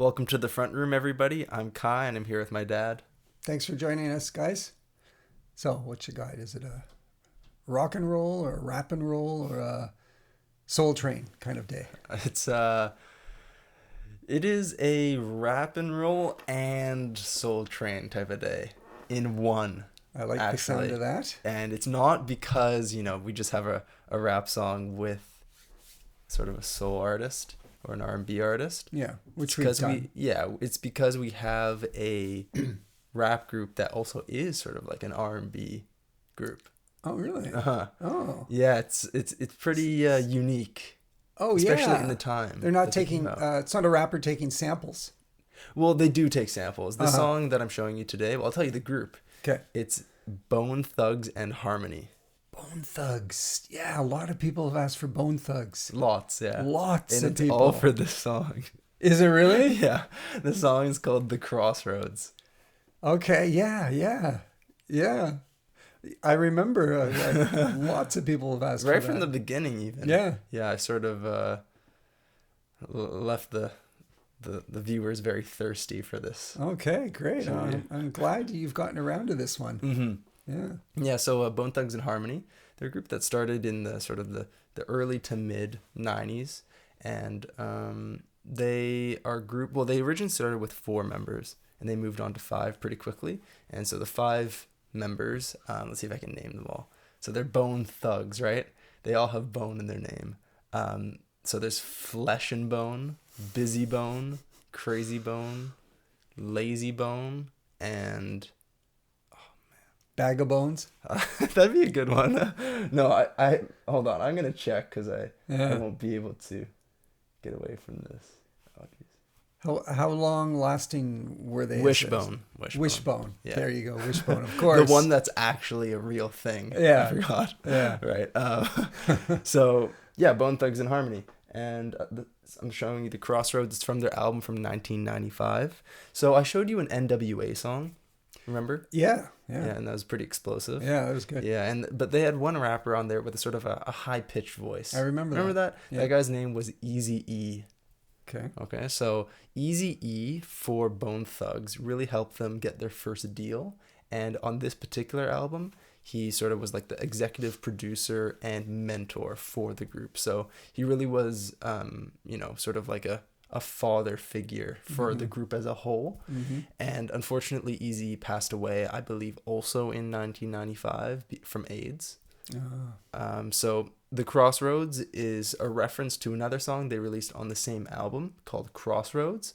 Welcome to the front room, everybody. I'm Kai, and I'm here with my dad. Thanks for joining us, guys. So, what's your guide? Is it a rock and roll or a rap and roll or a soul train kind of day? It is a rap and roll and soul train type of day in one. I like the sound of that. And it's not because, we just have a rap song with sort of a soul artist or an R&B artist. Yeah, which we've done. It's because we have a rap group that also is sort of like an R&B group. Oh, really? Uh-huh. Oh. Yeah, it's pretty unique. Oh, especially in the time. They're not taking, it's not a rapper taking samples. Well, they do take samples. The song that I'm showing you today, I'll tell you the group. Okay. It's Bone Thugs and Harmony. Bone Thugs. Yeah, a lot of people have asked for Bone Thugs. Lots, yeah. Lots and of people. All for this song. Is it really? Yeah. The song is called The Crossroads. Okay, yeah. I remember lots of people have asked for that. Right from the beginning, even. Yeah. Yeah, I sort of left the viewers very thirsty for this. Okay, great. I'm glad you've gotten around to this one. Mm-hmm. Yeah. Yeah, so Bone Thugs and Harmony, they're a group that started in the sort of the early to mid 90s. And they are a group, well, they originally started with 4 members, and they moved on to 5 pretty quickly. And so the 5 members, let's see if I can name them all. So they're Bone Thugs, right? They all have bone in their name. So there's Flesh and Bone, Busy Bone, Crazy Bone, Lazy Bone, and Bag of Bones. that'd be a good one. No, I hold on. I'm gonna check because I won't be able to get away from this. Oh, geez. How long lasting were they? Wishbone. Wishbone. Yeah. There you go. Wishbone, of course. The one that's actually a real thing. Yeah. I forgot. Yeah. Right. So yeah, Bone Thugs and Harmony, and I'm showing you The Crossroads. It's from their album from 1995. So I showed you an NWA song. Remember? Yeah, and that was pretty explosive. Yeah, that was good. Yeah, but they had one rapper on there with a sort of a high pitched voice. I remember that. Yeah. That guy's name was Eazy-E. Okay. So Eazy-E for Bone Thugs really helped them get their first deal, and on this particular album, he sort of was like the executive producer and mentor for the group. So he really was, sort of like a father figure for the group as a whole. Mm-hmm. And unfortunately, Eazy passed away, I believe, also in 1995 from AIDS. So The Crossroads is a reference to another song they released on the same album called Crossroads.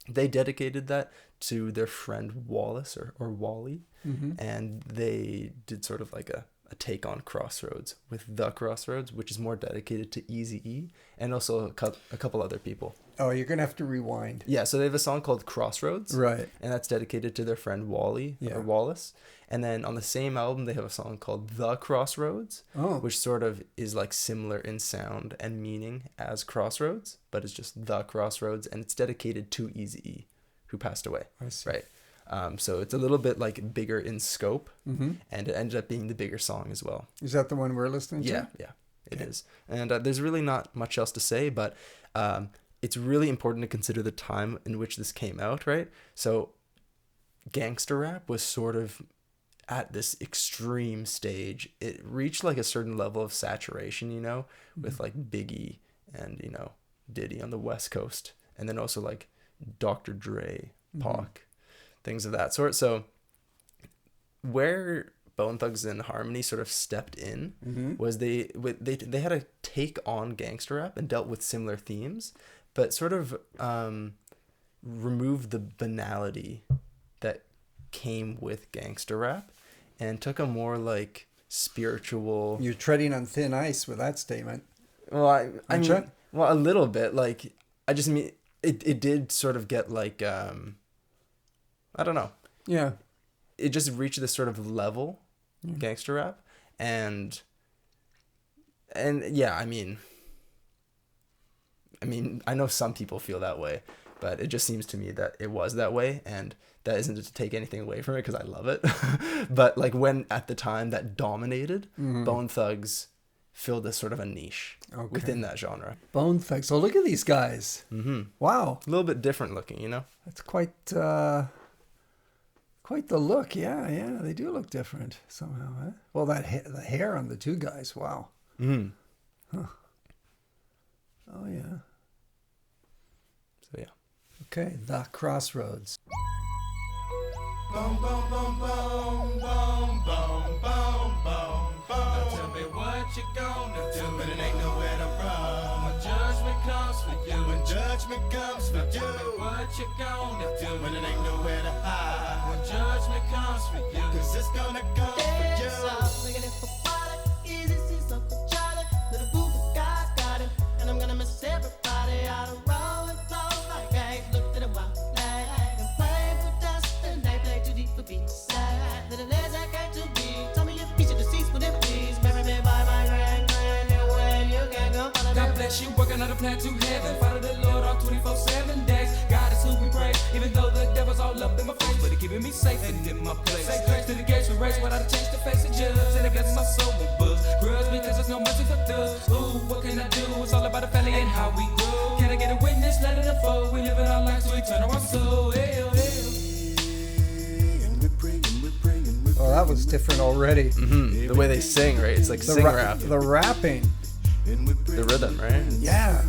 They dedicated that to their friend Wallace or Wally. Mm-hmm. And they did sort of like a take on Crossroads with The Crossroads, which is more dedicated to Eazy-E and also a couple other people. Oh, you're going to have to rewind. Yeah, so they have a song called Crossroads. Right. And that's dedicated to their friend Wally or Wallace. And then on the same album, they have a song called The Crossroads, which sort of is like similar in sound and meaning as Crossroads, but it's just The Crossroads, and it's dedicated to Eazy-E, who passed away. I see. Right. So it's a little bit like bigger in scope, and it ended up being the bigger song as well. Is that the one we're listening to? Yeah, it is. And there's really not much else to say, but it's really important to consider the time in which this came out, right? So gangster rap was sort of at this extreme stage. It reached like a certain level of saturation, with like Biggie and, Diddy on the West Coast, and then also like Dr. Dre, Pac. Things of that sort. So where Bone Thugs and Harmony sort of stepped in was they had a take on gangster rap and dealt with similar themes, but sort of removed the banality that came with gangster rap and took a more like spiritual. You're treading on thin ice with that statement. Well, I mean, a little bit. Like I just mean it did sort of get like I don't know. Yeah. It just reached this sort of level, gangster rap, and yeah, I mean, I know some people feel that way, but it just seems to me that it was that way, and that isn't to take anything away from it because I love it. But like when at the time that dominated, Bone Thugs filled a sort of a niche within that genre. Bone Thugs. So look at these guys. Mm-hmm. Wow. A little bit different looking, you know? That's quite the look. Yeah. They do look different somehow. Huh? Well, the hair on the two guys. Wow. Mm-hmm. Huh. Oh, yeah. So, yeah. Okay. The Crossroads. Boom, boom, boom, boom, boom, boom, boom, boom, boom. Now tell me what you gonna do when it ain't nowhere to run. When judgment comes for you. When judgment comes for you. Tell me what you gonna do when it ain't nowhere to hide. When judgment comes for you. 'Cause it's gonna come for you. Looking for water, easy see something Charlie. Little boo guy's got him, and I'm gonna miss everybody out of roll and flow like eggs. Looked at a wild flag and played with dust, and they play too deep for being sad. Little legs I came to be. Tell me your piece of the seats with it, please. Marry me by my grand, way you can go follow God them. bless you, working on a plan to heaven. Follow the Lord on 24/7 days. God is who we praise, even though the devil's all up in my face, but he keeping me safe and in my place. Say grace to the gates we race, without a change to face the judge. And it blesses my soul with buzz. Grudge because there's no mercy for thugs. Ooh, what can I do? It's all about the family and how we grow. Can I get a witness? Let it unfold. We live in our lives, so we turn our soul. Hell, hell. Oh, that was different already. Mm-hmm. The way they sing, right? It's like The sing rap. The rapping. The rhythm, right? Yeah.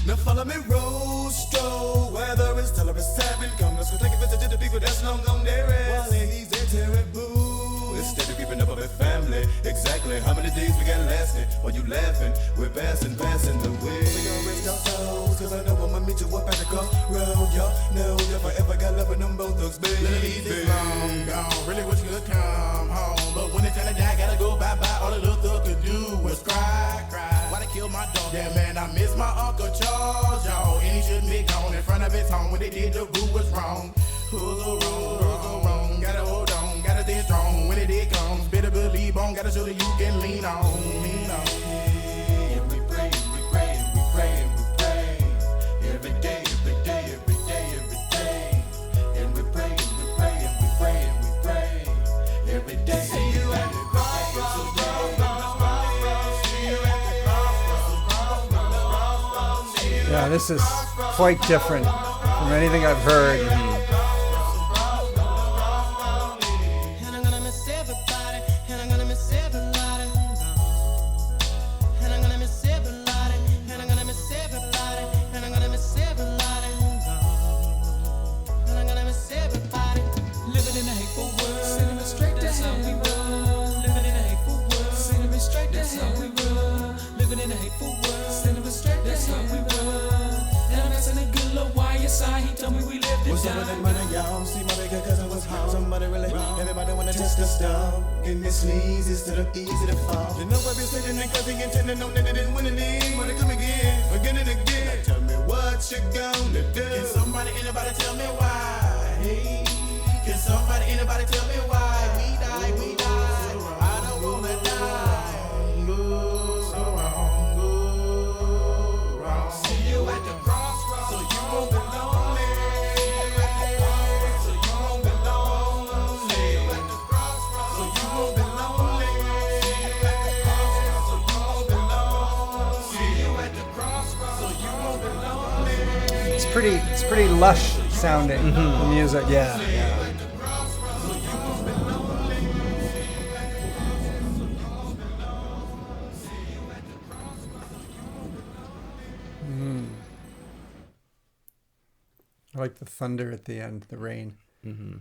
Now follow me, road stroll. Whether it's till it's 7, come, let's go take a visit to the people that's long gone there. While ladies, they're terrible. Instead of keeping up with family, exactly how many days we got lasting? While you laughing, we're passing the way. We gon' rest our souls, 'cause I know I'ma meet you up at the crossroad. Y'all know if I ever got love with them both thugs, baby. Ladies, it's long gone. Really wish you could come home, but when it's time to die, gotta go bye-bye. All the little thug could do was cry. Why they kill my dog? Yeah, man, I miss my Uncle Charles, y'all. And he shouldn't be gone in front of his home. When they did, the boo was wrong. Who's so wrong? Gotta hold on, gotta stay strong. When it comes, better believe on. Gotta show that you can lean on. And we pray, and we pray, and we pray, and we pray. Every day, every day, every day, every day. And we pray, and we pray, and we pray, and we pray. Every day. See you at the crossroads. Yeah, this is quite different from anything I've heard. And I'm gonna miss everybody, and I'm gonna miss everybody. And I'm gonna miss everybody, and I'm gonna miss everybody, and I'm gonna miss everybody. And I'm gonna miss everybody. Living in a hateful world, sending me straight, that's how we roll. Living in a hateful world, sending me straight, that's how we roll. Living in a hateful world, sending me straight, that's how we roll. And I'm asking a good little YSI, he told me we lived it What's down. up with that money, y'all? See my bigger cousin was home. Somebody really, everybody wanna test the stuff. Getting this sneeze instead of easy to fall. You know I've been sitting there cause he intending on that they didn't win any. Wanna come again, again and again. Now tell me what you gonna do. Can somebody, anybody tell me why? Hey, can somebody, anybody tell me why? We die, we die. I don't wanna die. Go so wrong, go wrong. See you at the crossroads, so you won't be lonely. So you won't be lonely. See you at the crossroads, so you won't be lonely. See you at the crossroads, so you won't be lonely. See you at the crossroads, so you won't be lonely. It's pretty lush sounding, the music. Yeah. I like the thunder at the end, the rain.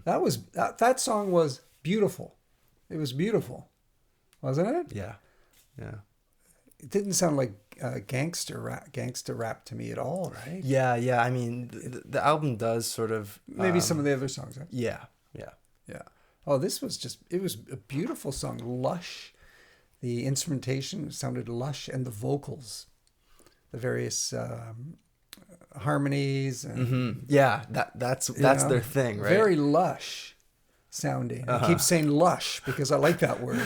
That song was beautiful. It was beautiful, wasn't it? Yeah. Yeah. It didn't sound like gangster rap to me at all, right? Yeah, yeah. I mean, the album does sort of... Maybe some of the other songs. Huh? Yeah, yeah. Yeah. Oh, this was it was a beautiful song, lush. The instrumentation sounded lush, and the vocals, the various harmonies, and Yeah, that's their thing, right? Very lush sounding. I keep saying lush because I like that word.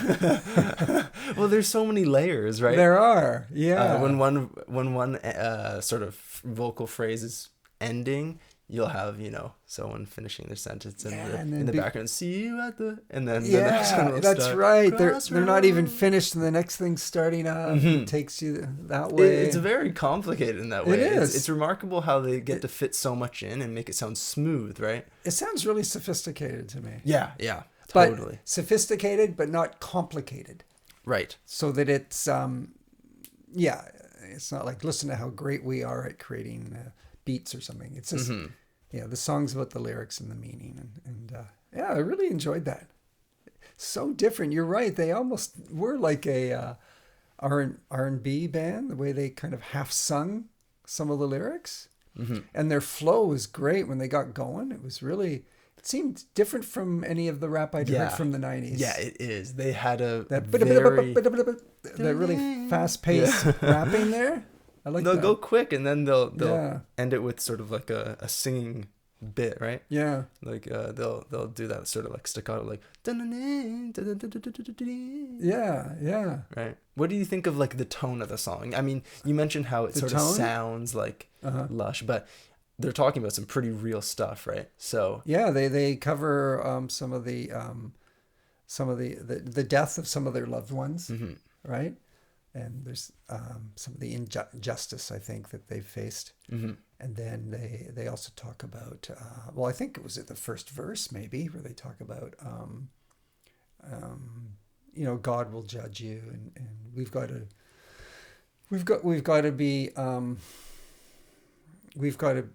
Well, there's so many layers, right? There are, yeah. When one sort of vocal phrase is ending, you'll have, you know, someone finishing their sentence Yeah, and in then the background, see you at the, and then the next Yeah, one will that's start, right. They're not even Crossroads. finished, and the next thing's starting up. Mhm. It takes you that way. It's very complicated in that way. It is. It's remarkable how they get to fit so much in and make it sound smooth, right? It sounds really sophisticated to me. Yeah, yeah, But totally. sophisticated, but not complicated. Right. So that it's, yeah, it's not like, listen to how great we are at creating beats or something. It's just, yeah, the song's about the lyrics and the meaning. And yeah, I really enjoyed that. So different. You're right. They almost were like a R&B band, the way they kind of half sung some of the lyrics. And their flow was great when they got going. It was really, it seemed different from any of the rap I'd heard from the 90s. Yeah, it is. They had a That very... that really fast-paced rapping there. I like They'll that. go quick, and then they'll Yeah. end it with sort of like a singing bit, right? Yeah. Like they'll do that sort of like staccato, like Yeah. right. What do you think of like the tone of the song? I mean, you mentioned how it The sort of tone? sounds like lush, but they're talking about some pretty real stuff, right? So Yeah, they cover some of the death of some of their loved ones, right? And there's some of the injustice, I think, that they've faced. And then they also talk about, well, I think it was at the first verse maybe, where they talk about, you know, God will judge you, and we've got to be, we've got to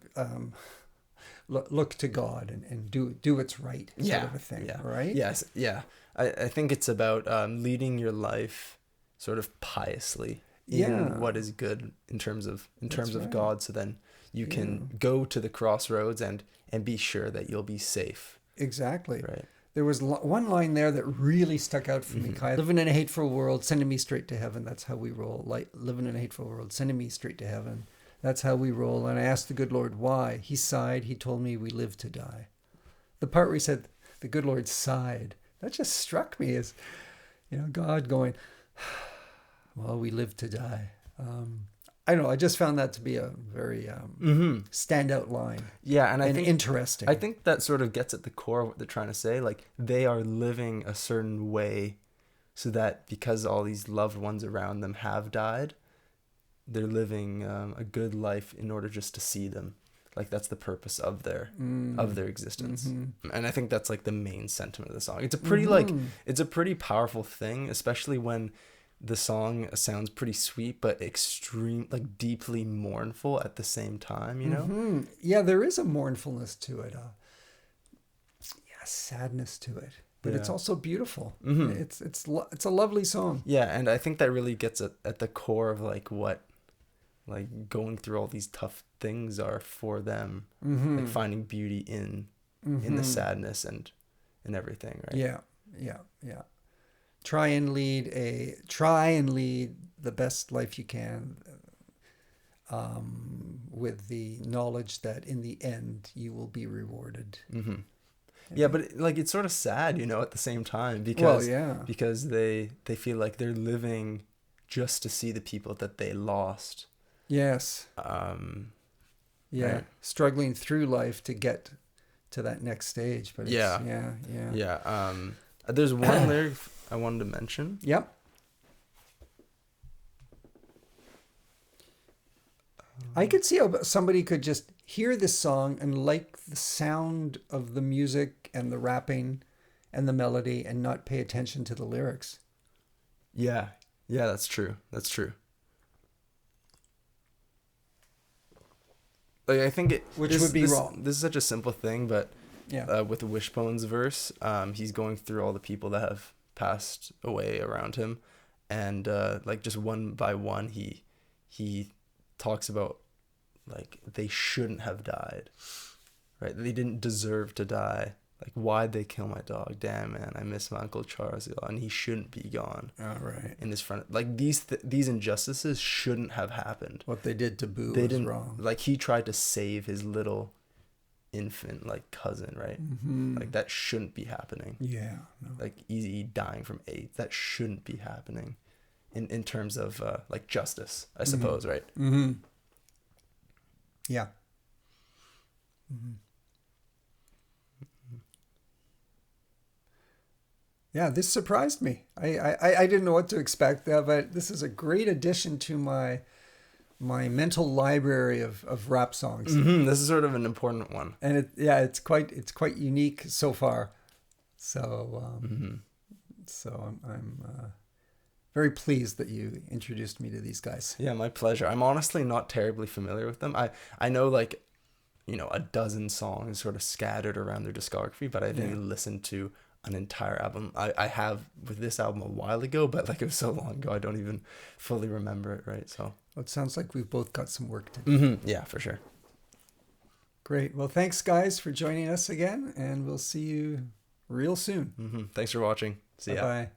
look to God and do what's right, sort of a thing, right? Yes, yeah. I think it's about leading your life sort of piously in what is good in terms of right. God, so then you can go to the crossroads and be sure that you'll be safe. Exactly. Right. There was one line there that really stuck out for me, Kai. Living in a hateful world, sending me straight to heaven. That's how we roll. Like, living in a hateful world, sending me straight to heaven. That's how we roll. And I asked the good Lord why. He sighed. He told me we live to die. The part where he said the good Lord sighed, that just struck me as, you know, God going, well, we live to die. I don't know. I just found that to be a very standout line. Yeah, and I think interesting. I think that sort of gets at the core of what they're trying to say. Like, they are living a certain way so that because all these loved ones around them have died, they're living a good life in order just to see them. Like, that's the purpose of their existence. And I think that's like the main sentiment of the song. It's a pretty it's a pretty powerful thing, especially when the song sounds pretty sweet but extreme, like deeply mournful at the same time, you know? Yeah, there is a mournfulness to it. Sadness to it. But it's also beautiful. It's a lovely song. Yeah, and I think that really gets at the core of like what like going through all these tough things are for them. Like finding beauty in the sadness and everything, right? Yeah. Try and lead the best life you can, with the knowledge that in the end you will be rewarded. Yeah, but like it's sort of sad, you know, at the same time, because because they feel like they're living just to see the people that they lost. Yes. Right. Struggling through life to get to that next stage, but Yeah. There's one lyric I wanted to mention. Yep. I could see how somebody could just hear this song and like the sound of the music and the rapping and the melody and not pay attention to the lyrics. Yeah, that's true. Like, I think would be wrong. This is such a simple thing, but Yeah. With the Wishbone's verse, he's going through all the people that have passed away around him, and like just one by one, he talks about like they shouldn't have died, right? They didn't deserve to die. Like, why'd they kill my dog? Damn, man, I miss my Uncle Charles, and he shouldn't be gone. All right. In his front, like these injustices shouldn't have happened. What they did to Boo They was didn't wrong. like he tried to save his little infant like cousin, right? Like that shouldn't be happening. Yeah. No. Like Easy dying from AIDS, that shouldn't be happening. In terms of like justice, I suppose, right? Yeah. Yeah, this surprised me. I didn't know what to expect, but this is a great addition to my mental library of rap songs. This is sort of an important one. And it's quite unique so far. So I'm very pleased that you introduced me to these guys. Yeah, my pleasure. I'm honestly not terribly familiar with them. I know like, a dozen songs sort of scattered around their discography, but I didn't listen to an entire album. I have with this album a while ago, but like it was so long ago I don't even fully remember it, right? So well, it sounds like we've both got some work to do. Yeah, for sure. Great. Well, thanks guys for joining us again, and we'll see you real soon. Thanks for watching. See ya. Bye.